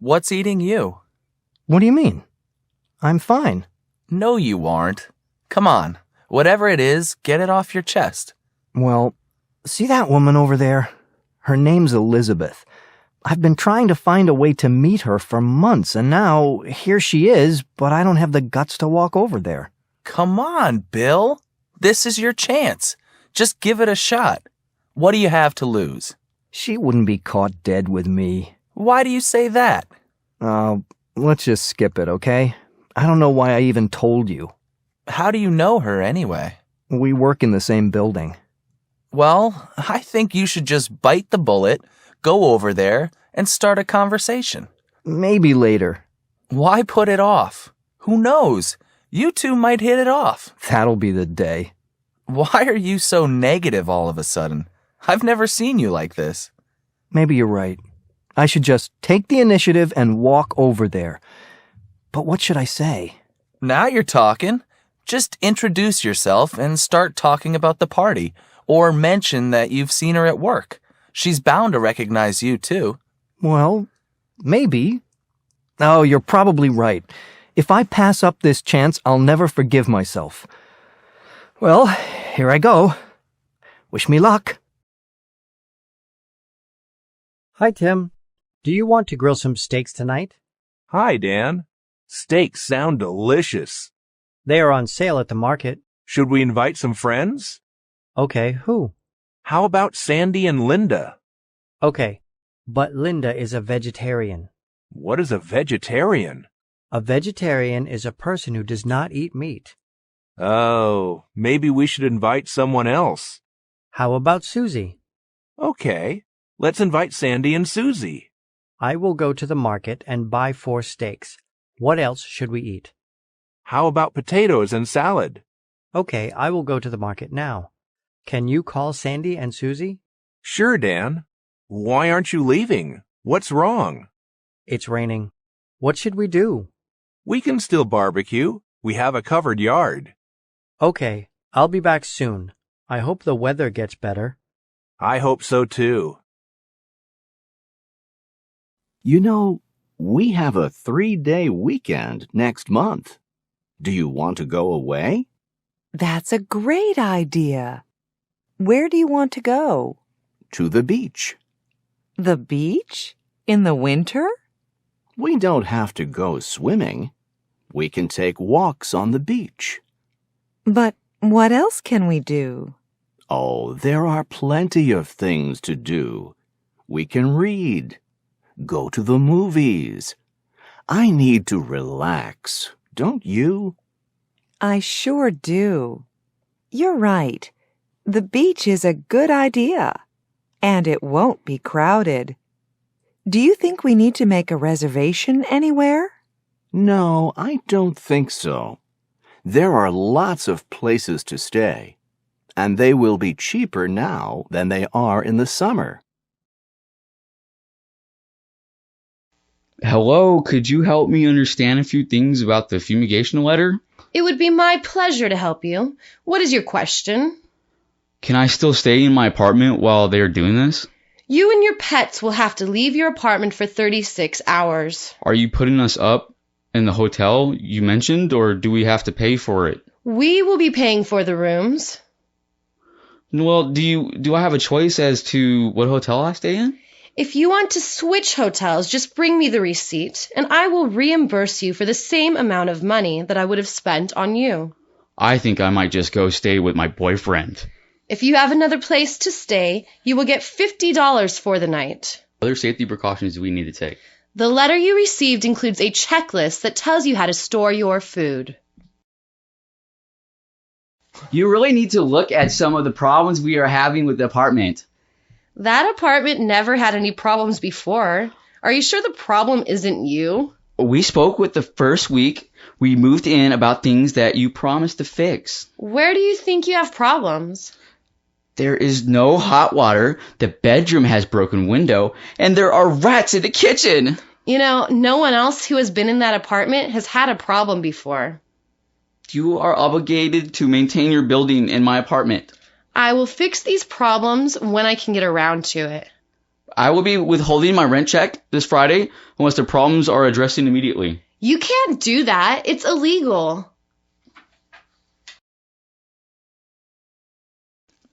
What's eating you? What do you mean? I'm fine. No, you aren't. Come on. Whatever it is, get it off your chest. Well, see that woman over there? Her name's Elizabeth. I've been trying to find a way to meet her for months, and now here she is, but I don't have the guts to walk over there. Come on, Bill. This is your chance. Just give it a shot. What do you have to lose? She wouldn't be caught dead with me. Why do you say that? Let's just skip it, okay? I don't know why I even told you. How do you know her anyway? We work in the same building. Well, I think you should just bite the bullet, go over there, and start a conversation. Maybe later. Why put it off? Who knows? You two might hit it off. That'll be the day. Why are you so negative all of a sudden? I've never seen you like this. Maybe you're right. I should just take the initiative and walk over there. But what should I say? Now you're talking. Just introduce yourself and start talking about the party, or mention that you've seen her at work. She's bound to recognize you, too. Well, maybe. Oh, you're probably right. If I pass up this chance, I'll never forgive myself. Well, here I go. Wish me luck. Hi, Tim. Do you want to grill some steaks tonight? Hi, Dan. Steaks sound delicious. They are on sale at the market. Should we invite some friends? Okay, who? How about Sandy and Linda? Okay, but Linda is a vegetarian. What is a vegetarian? A vegetarian is a person who does not eat meat. Oh, maybe we should invite someone else. How about Susie? Okay, let's invite Sandy and Susie. I will go to the market and buy 4 steaks. What else should we eat? How about potatoes and salad? Okay, I will go to the market now. Can you call Sandy and Susie? Sure, Dan. Why aren't you leaving? What's wrong? It's raining. What should we do? We can still barbecue. We have a covered yard. Okay, I'll be back soon. I hope the weather gets better. I hope so too. You know, we have a 3-day weekend next month. Do you want to go away? That's a great idea. Where do you want to go? To the beach. The beach? In the winter? We don't have to go swimming. We can take walks on the beach. But what else can we do? Oh, there are plenty of things to do. We can read. Go to the movies. I need to relax, don't you? I sure do. You're right. The beach is a good idea. And it won't be crowded. Do you think we need to make a reservation anywhere? No, I don't think so. There are lots of places to stay, and they will be cheaper now than they are in the summer. Hello, could you help me understand a few things about the fumigation letter? It would be my pleasure to help you. What is your question? Can I still stay in my apartment while they're doing this? You and your pets will have to leave your apartment for 36 hours. Are you putting us up in the hotel you mentioned, or do we have to pay for it? We will be paying for the rooms. Well, do I have a choice as to what hotel I stay in? If you want to switch hotels, just bring me the receipt, and I will reimburse you for the same amount of money that I would have spent on you. I think I might just go stay with my boyfriend. If you have another place to stay, you will get $50 for the night. Other safety precautions do we need to take? The letter you received includes a checklist that tells you how to store your food. You really need to look at some of the problems we are having with the apartment. That apartment never had any problems before. Are you sure the problem isn't you? We spoke with the first week we moved in about things that you promised to fix. Where do you think you have problems? There is no hot water, the bedroom has broken window, and there are rats in the kitchen. You know, no one else who has been in that apartment has had a problem before. You are obligated to maintain your building in my apartment. I will fix these problems when I can get around to it. I will be withholding my rent check this Friday unless the problems are addressed immediately. You can't do that. It's illegal.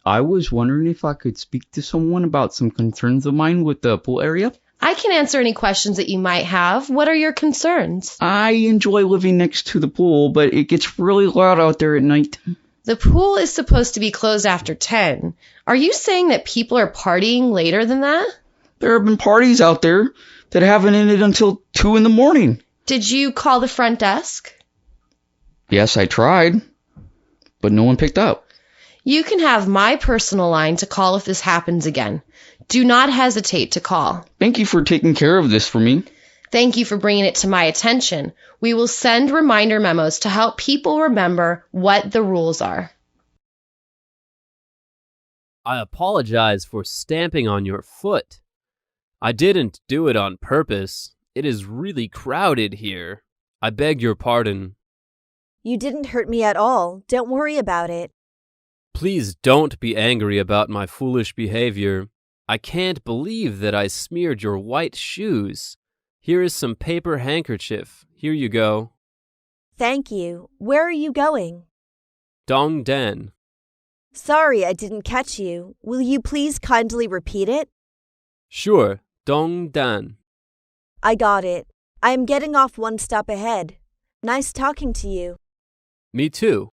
I was wondering if I could speak to someone about some concerns of mine with the pool area. I can answer any questions that you might have. What are your concerns? I enjoy living next to the pool, but it gets really loud out there at night. The pool is supposed to be closed after 10. Are you saying that people are partying later than that? There have been parties out there that haven't ended until 2 in the morning. Did you call the front desk? Yes, I tried, but no one picked up. You can have my personal line to call if this happens again. Do not hesitate to call. Thank you for taking care of this for me. Thank you for bringing it to my attention. We will send reminder memos to help people remember what the rules are. I apologize for stamping on your foot. I didn't do it on purpose. It is really crowded here. I beg your pardon. You didn't hurt me at all. Don't worry about it. Please don't be angry about my foolish behavior. I can't believe that I smeared your white shoes. Here is some paper handkerchief. Here you go. Thank you. Where are you going? Dongdaemun. Sorry I didn't catch you. Will you please kindly repeat it? Sure, Dongdaemun. I got it. I am getting off one stop ahead. Nice talking to you. Me too.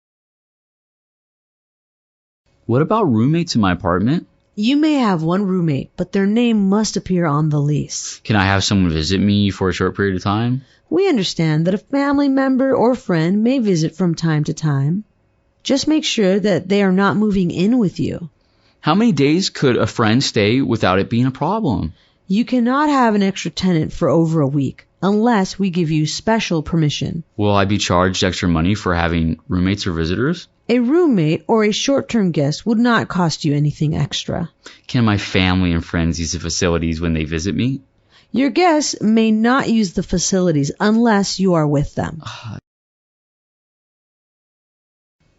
What about roommates in my apartment? You may have one roommate, but their name must appear on the lease. Can I have someone visit me for a short period of time? We understand that a family member or friend may visit from time to time. Just make sure that they are not moving in with you. How many days could a friend stay without it being a problem? You cannot have an extra tenant for over a week unless we give you special permission. Will I be charged extra money for having roommates or visitors? A roommate or a short-term guest would not cost you anything extra. Can my family and friends use the facilities when they visit me? Your guests may not use the facilities unless you are with them.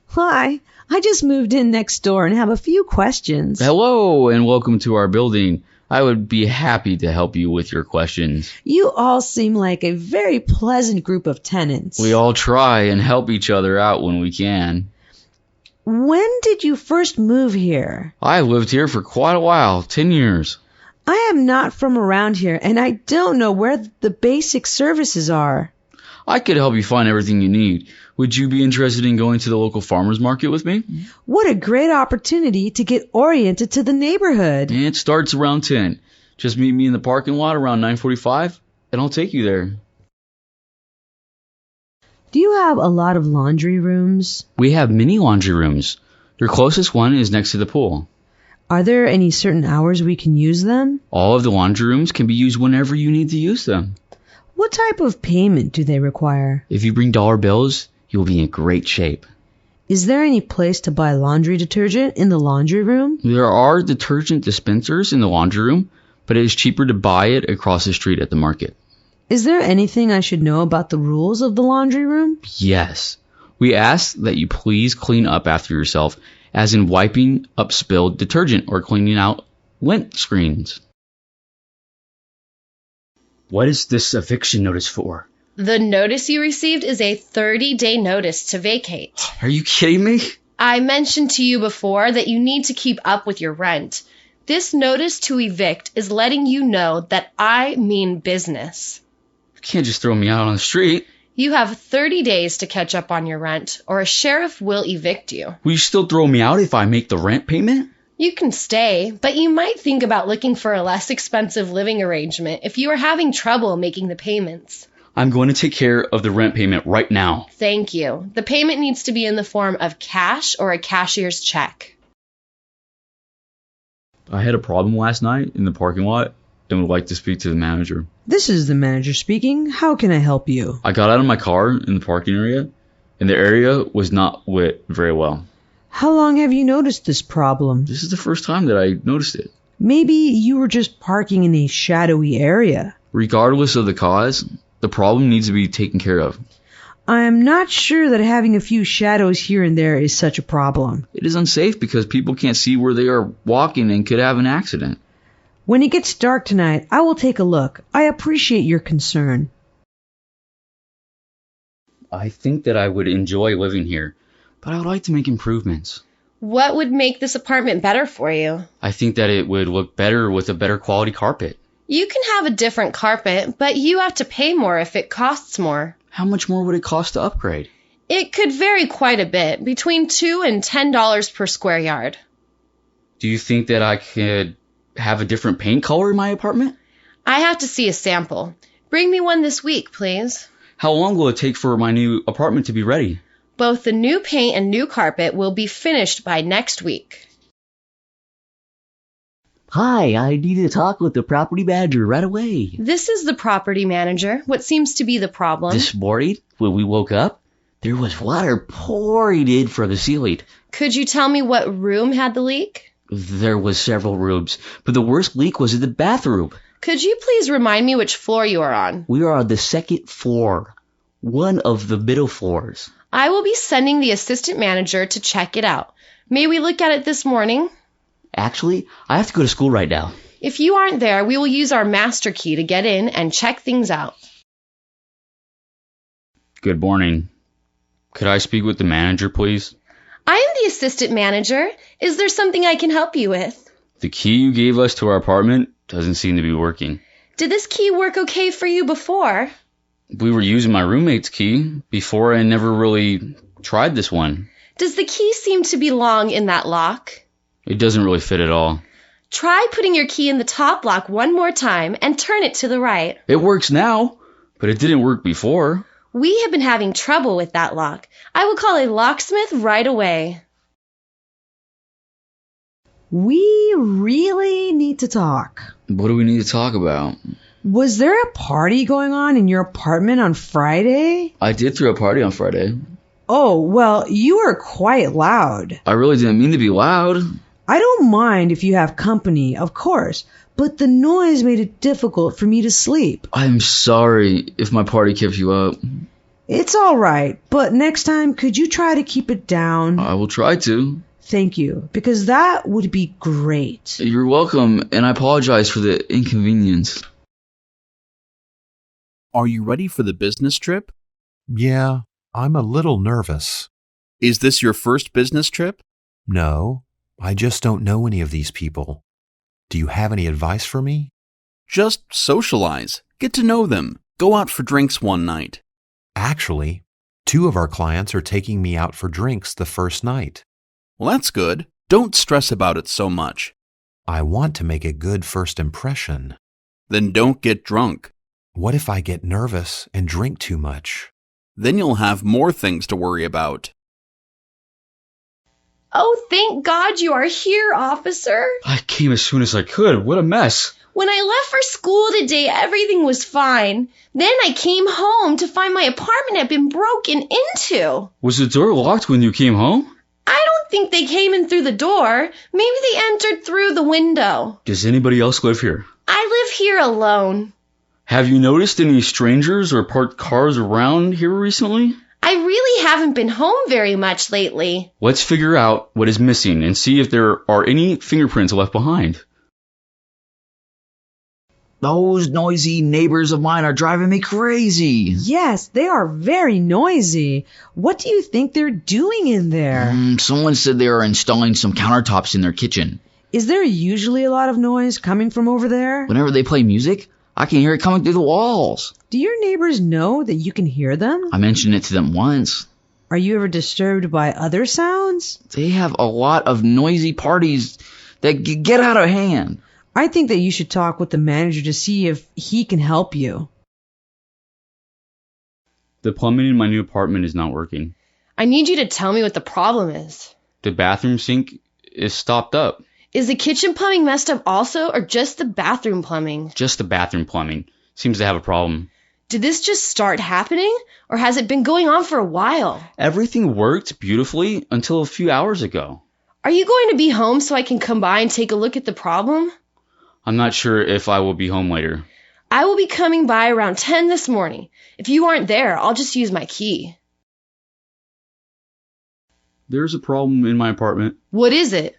Hi, I just moved in next door and have a few questions. Hello and welcome to our building. I would be happy to help you with your questions. You all seem like a very pleasant group of tenants. We all try and help each other out when we can. When did you first move here? I lived here for quite a while, 10 years. I am not from around here, and I don't know where the basic services are. I could help you find everything you need. Would you be interested in going to the local farmer's market with me? What a great opportunity to get oriented to the neighborhood. It starts around 10. Just meet me in the parking lot around 9:45, and I'll take you there. Do you have a lot of laundry rooms? We have many laundry rooms. Your closest one is next to the pool. Are there any certain hours we can use them? All of the laundry rooms can be used whenever you need to use them. What type of payment do they require? If you bring dollar bills, you'll be in great shape. Is there any place to buy laundry detergent in the laundry room? There are detergent dispensers in the laundry room, but it is cheaper to buy it across the street at the market. Is there anything I should know about the rules of the laundry room? Yes. We ask that you please clean up after yourself, as in wiping up spilled detergent or cleaning out lint screens. What is this eviction notice for? The notice you received is a 30-day notice to vacate. Are you kidding me? I mentioned to you before that you need to keep up with your rent. This notice to evict is letting you know that I mean business. You can't just throw me out on the street. You have 30 days to catch up on your rent, or a sheriff will evict you. Will you still throw me out if I make the rent payment? You can stay, but you might think about looking for a less expensive living arrangement if you are having trouble making the payments. I'm going to take care of the rent payment right now. Thank you. The payment needs to be in the form of cash or a cashier's check. I had a problem last night in the parking lot and would like to speak to the manager. This is the manager speaking. How can I help you? I got out of my car in the parking area, and the area was not lit very well. How long have you noticed this problem? This is the first time that I noticed it. Maybe you were just parking in a shadowy area. Regardless of the cause, the problem needs to be taken care of. I am not sure that having a few shadows here and there is such a problem. It is unsafe because people can't see where they are walking and could have an accident. When it gets dark tonight, I will take a look. I appreciate your concern. I think that I would enjoy living here, but I would like to make improvements. What would make this apartment better for you? I think that it would look better with a better quality carpet. You can have a different carpet, but you have to pay more if it costs more. How much more would it cost to upgrade? It could vary quite a bit, between $2 and $10 per square yard. Do you think that I could have a different paint color in my apartment? I have to see a sample. Bring me one this week, please. How long will it take for my new apartment to be ready? Both the new paint and new carpet will be finished by next week. Hi, I need to talk with the property manager right away. This is the property manager. What seems to be the problem? This morning, when we woke up, there was water pouring in from the ceiling. Could you tell me what room had the leak? There was several rooms, but the worst leak was in the bathroom. Could you please remind me which floor you are on? We are on the second floor, one of the middle floors. I will be sending the assistant manager to check it out. May we look at it this morning? Actually, I have to go to school right now. If you aren't there, we will use our master key to get in and check things out. Good morning. Could I speak with the manager, please? I am the assistant manager. Is there something I can help you with? The key you gave us to our apartment doesn't seem to be working. Did this key work okay for you before? We were using my roommate's key before and never really tried this one. Does the key seem to be long in that lock? It doesn't really fit at all. Try putting your key in the top lock one more time and turn it to the right. It works now, but it didn't work before. We have been having trouble with that lock. I will call a locksmith right away. We really need to talk. What do we need to talk about? Was there a party going on in your apartment on Friday? I did throw a party on Friday. Oh, well, you were quite loud. I really didn't mean to be loud. I don't mind if you have company, of course, but the noise made it difficult for me to sleep. I'm sorry if my party kept you up. It's all right, but next time, could you try to keep it down? I will try to. Thank you, because that would be great. You're welcome, and I apologize for the inconvenience. Are you ready for the business trip? Yeah, I'm a little nervous. Is this your first business trip? No, I just don't know any of these people. Do you have any advice for me? Just socialize. Get to know them. Go out for drinks one night. Actually, 2 of our clients are taking me out for drinks the first night. Well, that's good. Don't stress about it so much. I want to make a good first impression. Then don't get drunk. What if I get nervous and drink too much? Then you'll have more things to worry about. Oh, thank God you are here, officer. I came as soon as I could. What a mess. When I left for school today, everything was fine. Then I came home to find my apartment had been broken into. Was the door locked when you came home? I don't think they came in through the door. Maybe they entered through the window. Does anybody else live here? I live here alone. Have you noticed any strangers or parked cars around here recently? I really haven't been home very much lately. Let's figure out what is missing and see if there are any fingerprints left behind. Those noisy neighbors of mine are driving me crazy. Yes, they are very noisy. What do you think they're doing in there? Someone said they are installing some countertops in their kitchen. Is there usually a lot of noise coming from over there? Whenever they play music, I can hear it coming through the walls. Do your neighbors know that you can hear them? I mentioned it to them once. Are you ever disturbed by other sounds? They have a lot of noisy parties that get out of hand. I think that you should talk with the manager to see if he can help you. The plumbing in my new apartment is not working. I need you to tell me what the problem is. The bathroom sink is stopped up. Is the kitchen plumbing messed up also, or just the bathroom plumbing? Just the bathroom plumbing. Seems to have a problem. Did this just start happening, or has it been going on for a while? Everything worked beautifully until a few hours ago. Are you going to be home so I can come by and take a look at the problem? I'm not sure if I will be home later. I will be coming by around 10 this morning. If you aren't there, I'll just use my key. There's a problem in my apartment. What is it?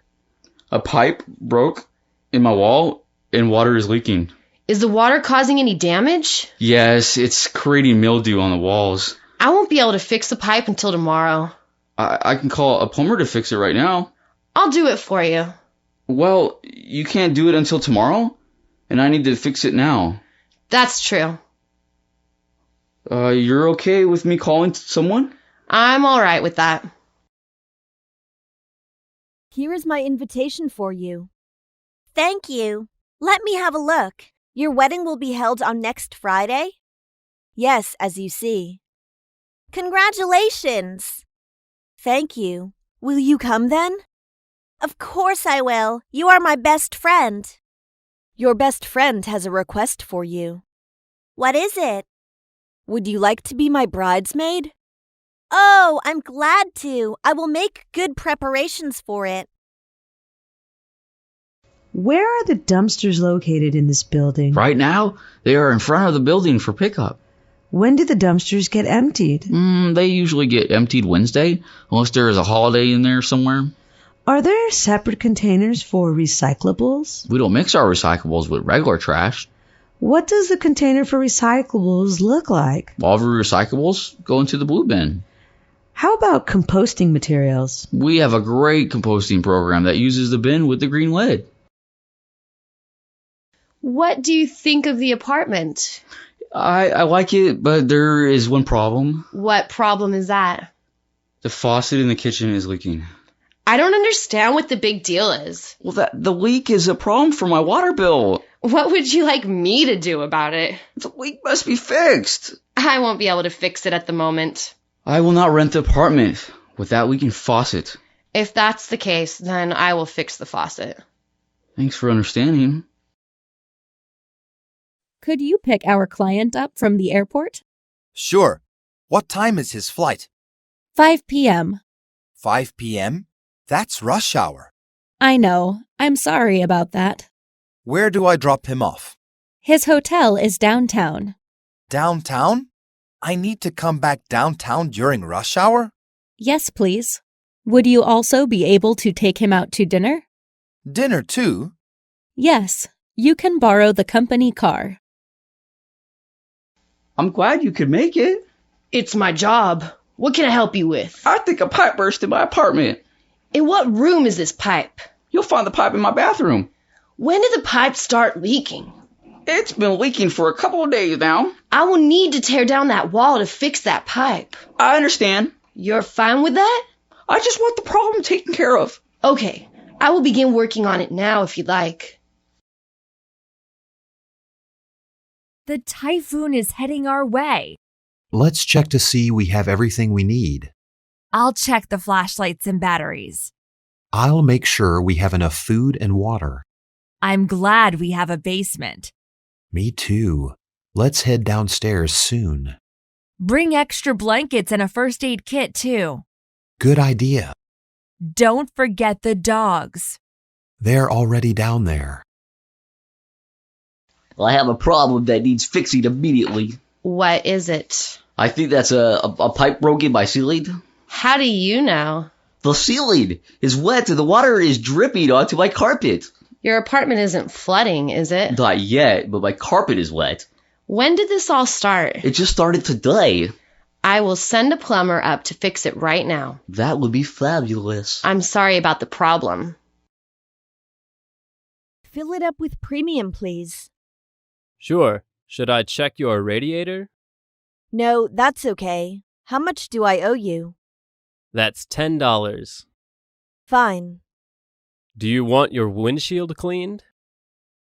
A pipe broke in my wall and water is leaking. Is the water causing any damage? Yes, it's creating mildew on the walls. I won't be able to fix the pipe until tomorrow. I can call a plumber to fix it right now. I'll do it for you. Well, you can't do it until tomorrow, and I need to fix it now. That's true. You're okay with me calling someone? I'm all right with that. Here is my invitation for you. Thank you. Let me have a look. Your wedding will be held on next Friday? Yes, as you see. Congratulations! Thank you. Will you come then? Of course I will. You are my best friend. Your best friend has a request for you. What is it? Would you like to be my bridesmaid? Oh, I'm glad to. I will make good preparations for it. Where are the dumpsters located in this building? Right now, they are in front of the building for pickup. When do the dumpsters get emptied? They usually get emptied Wednesday, unless there is a holiday in there somewhere. Are there separate containers for recyclables? We don't mix our recyclables with regular trash. What does the container for recyclables look like? All of our recyclables go into the blue bin. How about composting materials? We have a great composting program that uses the bin with the green lid. What do you think of the apartment? I like it, but there is one problem. What problem is that? The faucet in the kitchen is leaking. I don't understand what the big deal is. Well, the leak is a problem for my water bill. What would you like me to do about it? The leak must be fixed. I won't be able to fix it at the moment. I will not rent the apartment with that leaking faucet. If that's the case, then I will fix the faucet. Thanks for understanding. Could you pick our client up from the airport? Sure. What time is his flight? 5 p.m. 5 p.m.? That's rush hour. I know. I'm sorry about that. Where do I drop him off? His hotel is downtown. Downtown? I need to come back downtown during rush hour? Yes, please. Would you also be able to take him out to dinner? Dinner too? Yes. You can borrow the company car. I'm glad you could make it. It's my job. What can I help you with? I think a pipe burst in my apartment. In what room is this pipe? You'll find the pipe in my bathroom. When did the pipe start leaking? It's been leaking for a couple of days now. I will need to tear down that wall to fix that pipe. I understand. You're fine with that? I just want the problem taken care of. Okay, I will begin working on it now if you'd like. The typhoon is heading our way. Let's check to see we have everything we need. I'll check the flashlights and batteries. I'll make sure we have enough food and water. I'm glad we have a basement. Me too. Let's head downstairs soon. Bring extra blankets and a first aid kit, too. Good idea. Don't forget the dogs. They're already down there. I have a problem that needs fixing immediately. What is it? I think that's a pipe broken by ceiling. How do you know? The ceiling is wet and the water is dripping onto my carpet. Your apartment isn't flooding, is it? Not yet, but my carpet is wet. When did this all start? It just started today. I will send a plumber up to fix it right now. That would be fabulous. I'm sorry about the problem. Fill it up with premium, please. Sure. Should I check your radiator? No, that's okay. How much do I owe you? That's $10. Fine. Do you want your windshield cleaned?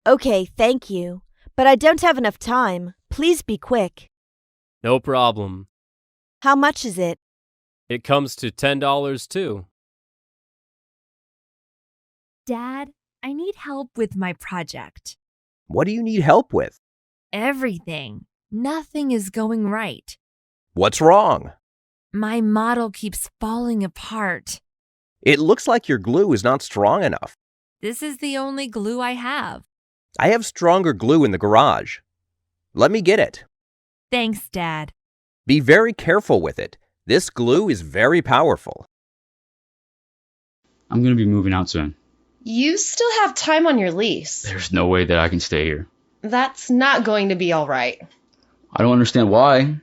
Okay, thank you. But I don't have enough time. Please be quick. No problem. How much is it? It comes to $10 too. Dad, I need help with my project. What do you need help with? Everything. Nothing is going right. What's wrong? My model keeps falling apart. It looks like your glue is not strong enough. This is the only glue I have. I have stronger glue in the garage. Let me get it. Thanks, Dad. Be very careful with it. This glue is very powerful. I'm going to be moving out soon. You still have time on your lease. There's no way that I can stay here. That's not going to be all right. I don't understand why.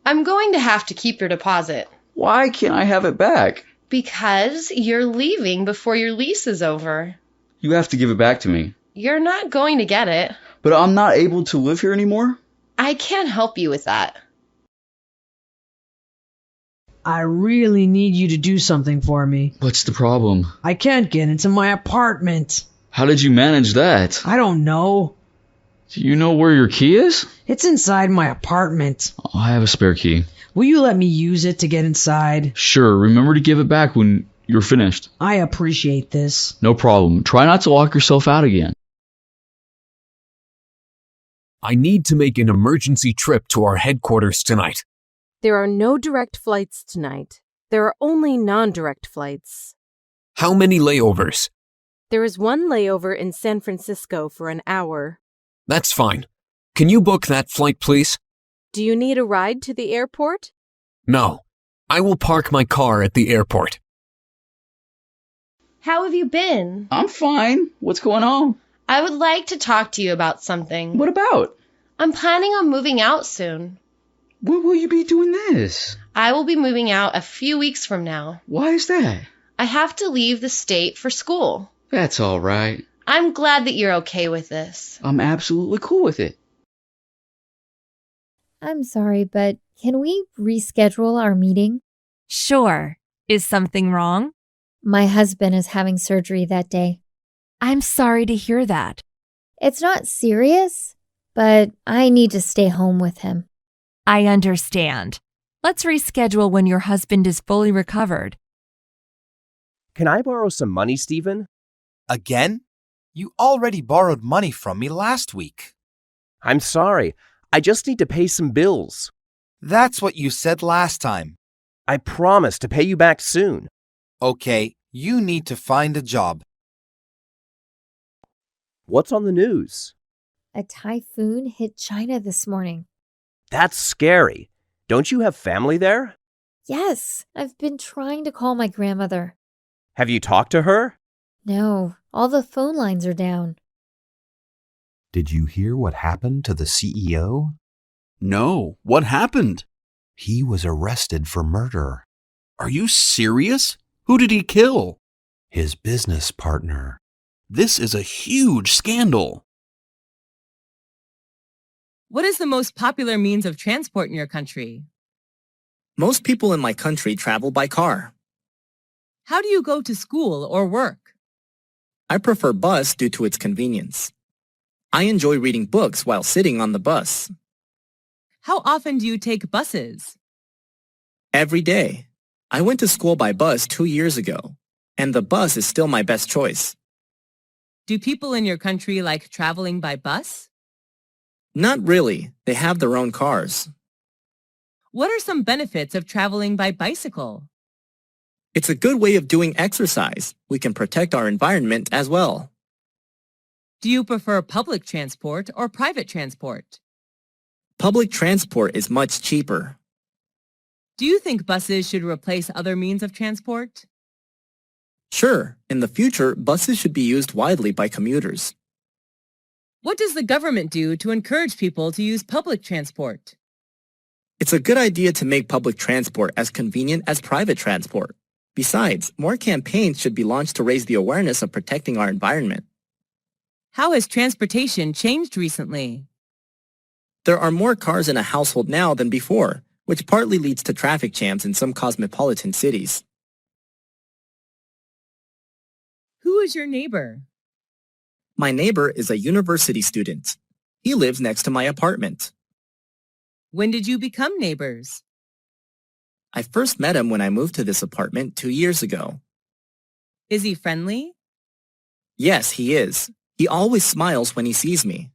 I'm going to have to keep your deposit. Why can't I have it back? Because you're leaving before your lease is over. You have to give it back to me. You're not going to get it. But I'm not able to live here anymore? I can't help you with that. I really need you to do something for me. What's the problem? I can't get into my apartment. How did you manage that? I don't know. Do you know where your key is? It's inside my apartment. Oh, I have a spare key. Will you let me use it to get inside? Sure, remember to give it back when you're finished. I appreciate this. No problem. Try not to lock yourself out again. I need to make an emergency trip to our headquarters tonight. There are no direct flights tonight. There are only non-direct flights. How many layovers? There is one layover in San Francisco for an hour. That's fine. Can you book that flight, please? Do you need a ride to the airport? No. I will park my car at the airport. How have you been? I'm fine. What's going on? I would like to talk to you about something. What about? I'm planning on moving out soon. When will you be doing this? I will be moving out a few weeks from now. Why is that? I have to leave the state for school. That's all right. I'm glad that you're okay with this. I'm absolutely cool with it. I'm sorry, but can we reschedule our meeting? Sure. Is something wrong? My husband is having surgery that day. I'm sorry to hear that. It's not serious, but I need to stay home with him. I understand. Let's reschedule when your husband is fully recovered. Can I borrow some money, Stephen? Again? You already borrowed money from me last week. I'm sorry. I just need to pay some bills. That's what you said last time. I promise to pay you back soon. Okay, you need to find a job. What's on the news? A typhoon hit China this morning. That's scary. Don't you have family there? Yes, I've been trying to call my grandmother. Have you talked to her? No, all the phone lines are down. Did you hear what happened to the CEO? No, what happened? He was arrested for murder. Are you serious? Who did he kill? His business partner. This is a huge scandal. What is the most popular means of transport in your country? Most people in my country travel by car. How do you go to school or work? I prefer bus due to its convenience. I enjoy reading books while sitting on the bus. How often do you take buses? Every day. I went to school by bus 2 years ago, and the bus is still my best choice. Do people in your country like traveling by bus? Not really. They have their own cars. What are some benefits of traveling by bicycle? It's a good way of doing exercise. We can protect our environment as well. Do you prefer public transport or private transport? Public transport is much cheaper. Do you think buses should replace other means of transport? Sure, in the future, buses should be used widely by commuters. What does the government do to encourage people to use public transport? It's a good idea to make public transport as convenient as private transport. Besides, more campaigns should be launched to raise the awareness of protecting our environment. How has transportation changed recently? There are more cars in a household now than before, which partly leads to traffic jams in some cosmopolitan cities. Who is your neighbor? My neighbor is a university student. He lives next to my apartment. When did you become neighbors? I first met him when I moved to this apartment 2 years ago. Is he friendly? Yes, he is. He always smiles when he sees me.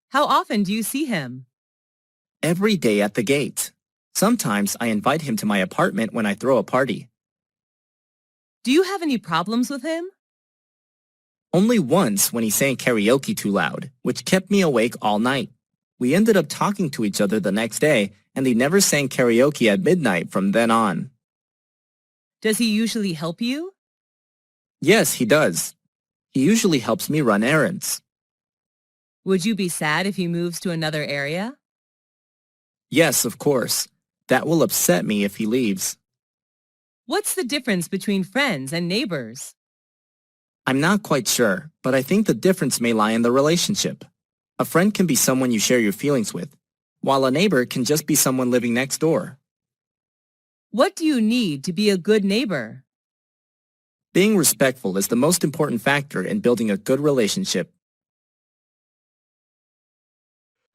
How often do you see him? Every day at the gate. Sometimes I invite him to my apartment when I throw a party. Do you have any problems with him? Only once when he sang karaoke too loud, which kept me awake all night. We ended up talking to each other the next day, and he never sang karaoke at midnight from then on. Does he usually help you? Yes, he does. He usually helps me run errands. Would you be sad if he moves to another area? Yes, of course. That will upset me if he leaves. What's the difference between friends and neighbors? I'm not quite sure, but I think the difference may lie in the relationship. A friend can be someone you share your feelings with, while a neighbor can just be someone living next door. What do you need to be a good neighbor? Being respectful is the most important factor in building a good relationship.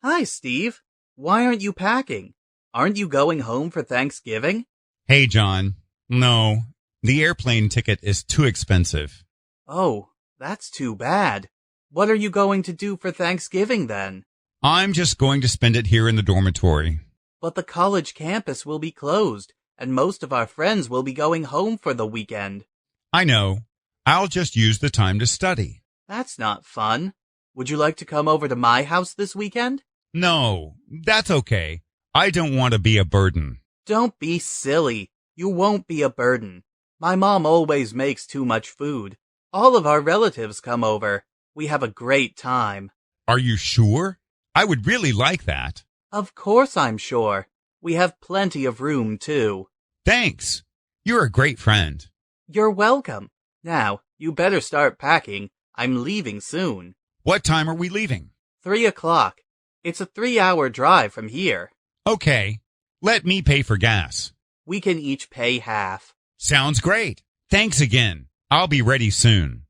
Hi, Steve. Why aren't you packing? Aren't you going home for Thanksgiving? Hey, John. No, the airplane ticket is too expensive. Oh, that's too bad. What are you going to do for Thanksgiving then? I'm just going to spend it here in the dormitory. But the college campus will be closed, and most of our friends will be going home for the weekend. I know. I'll just use the time to study. That's not fun. Would you like to come over to my house this weekend? No, that's okay. I don't want to be a burden. Don't be silly. You won't be a burden. My mom always makes too much food. All of our relatives come over. We have a great time. Are you sure? I would really like that. Of course I'm sure. We have plenty of room, too. Thanks. You're a great friend. You're welcome. Now, you better start packing. I'm leaving soon. What time are we leaving? 3 o'clock. It's a 3-hour drive from here. Okay. Let me pay for gas. We can each pay half. Sounds great. Thanks again. I'll be ready soon.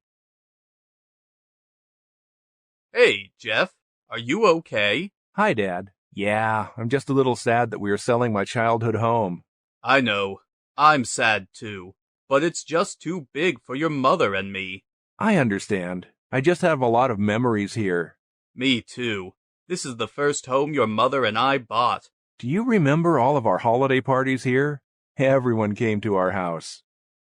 Hey, Jeff. Are you okay? Hi, Dad. Yeah, I'm just a little sad that we are selling my childhood home. I know. I'm sad too. But it's just too big for your mother and me. I understand. I just have a lot of memories here. Me too. This is the first home your mother and I bought. Do you remember all of our holiday parties here? Everyone came to our house.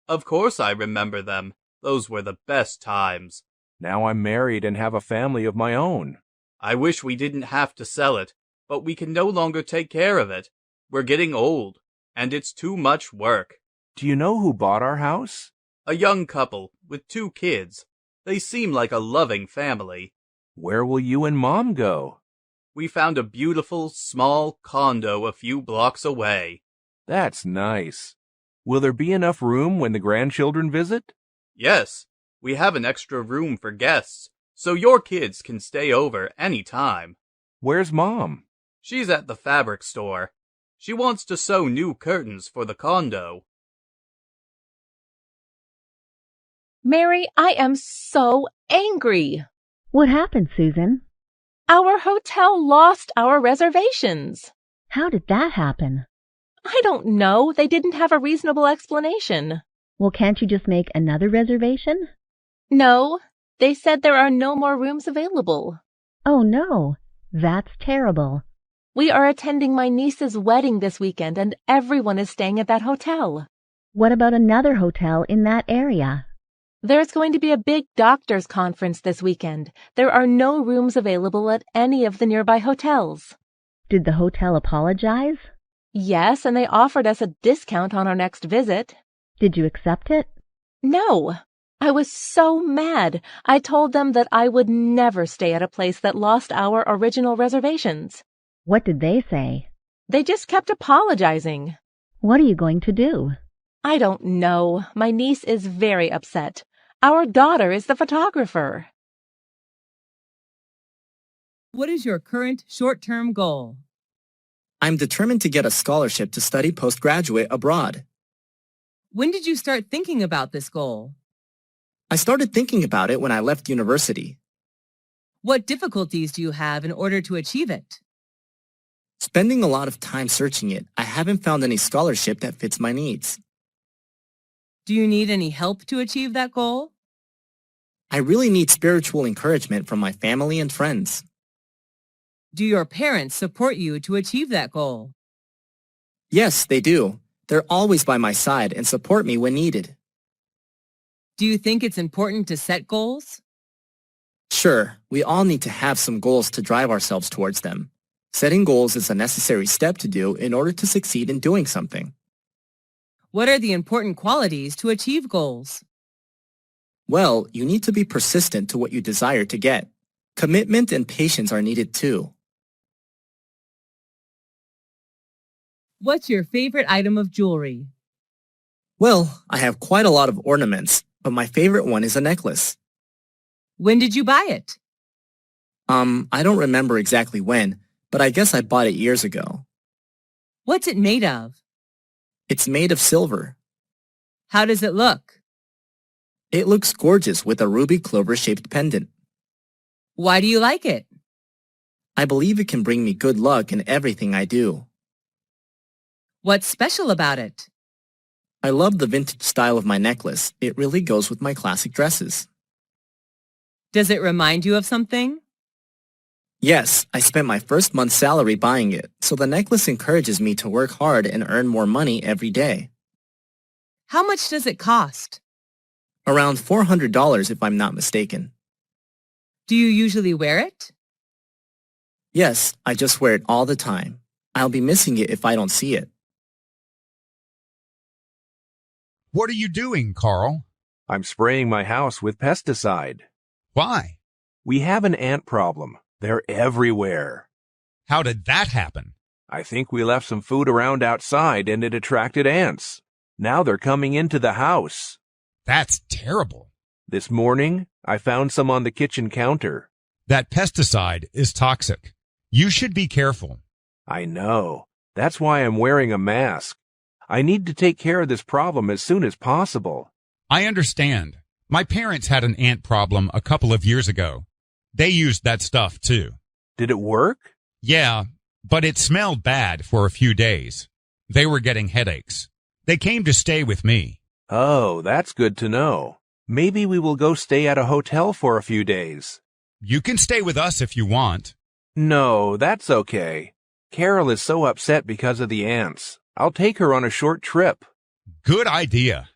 Of course I remember them. Those were the best times. Now I'm married and have a family of my own. I wish we didn't have to sell it, but we can no longer take care of it. We're getting old, and it's too much work. Do you know who bought our house? A young couple with 2 kids. They seem like a loving family. Where will you and Mom go? We found a beautiful, small condo a few blocks away. That's nice. Will there be enough room when the grandchildren visit? Yes, we have an extra room for guests, so your kids can stay over any time. Where's Mom? She's at the fabric store. She wants to sew new curtains for the condo. Mary, I am so angry. What happened, Susan? Our hotel lost our reservations. How did that happen? I don't know. They didn't have a reasonable explanation. Well, can't you just make another reservation? No, they said there are no more rooms available. Oh, no. That's terrible. We are attending my niece's wedding this weekend, and everyone is staying at that hotel. What about another hotel in that area? There's going to be a big doctors' conference this weekend. There are no rooms available at any of the nearby hotels. Did the hotel apologize? Yes, and they offered us a discount on our next visit. Did you accept it? No. I was so mad. I told them that I would never stay at a place that lost our original reservations. What did they say? They just kept apologizing. What are you going to do? I don't know. My niece is very upset. Our daughter is the photographer. What is your current short-term goal? I'm determined to get a scholarship to study postgraduate abroad. When did you start thinking about this goal? I started thinking about it when I left university. What difficulties do you have in order to achieve it? Spending a lot of time searching it, I haven't found any scholarship that fits my needs. Do you need any help to achieve that goal? I really need spiritual encouragement from my family and friends. Do your parents support you to achieve that goal? Yes, they do. They're always by my side and support me when needed. Do you think it's important to set goals? Sure, we all need to have some goals to drive ourselves towards them. Setting goals is a necessary step to do in order to succeed in doing something. What are the important qualities to achieve goals? Well, you need to be persistent to what you desire to get. Commitment and patience are needed too. What's your favorite item of jewelry? Well, I have quite a lot of ornaments, but my favorite one is a necklace. When did you buy it? I don't remember exactly when, but I guess I bought it years ago. What's it made of? It's made of silver. How does it look? It looks gorgeous with a ruby clover-shaped pendant. Why do you like it? I believe it can bring me good luck in everything I do. What's special about it? I love the vintage style of my necklace. It really goes with my classic dresses. Does it remind you of something? Yes, I spent my first month's salary buying it, so the necklace encourages me to work hard and earn more money every day. How much does it cost? Around $400 if I'm not mistaken. Do you usually wear it? Yes, I just wear it all the time. I'll be missing it if I don't see it. What are you doing, Carl? I'm spraying my house with pesticide. Why? We have an ant problem. They're everywhere. How did that happen? I think we left some food around outside and it attracted ants. Now they're coming into the house. That's terrible. This morning, I found some on the kitchen counter. That pesticide is toxic. You should be careful. I know. That's why I'm wearing a mask. I need to take care of this problem as soon as possible. I understand. My parents had an ant problem a couple of years ago. They used that stuff too. Did it work? Yeah, but it smelled bad for a few days. They were getting headaches. They came to stay with me. Oh, that's good to know. Maybe we will go stay at a hotel for a few days. You can stay with us if you want. No, that's okay. Carol is so upset because of the ants. I'll take her on a short trip. Good idea.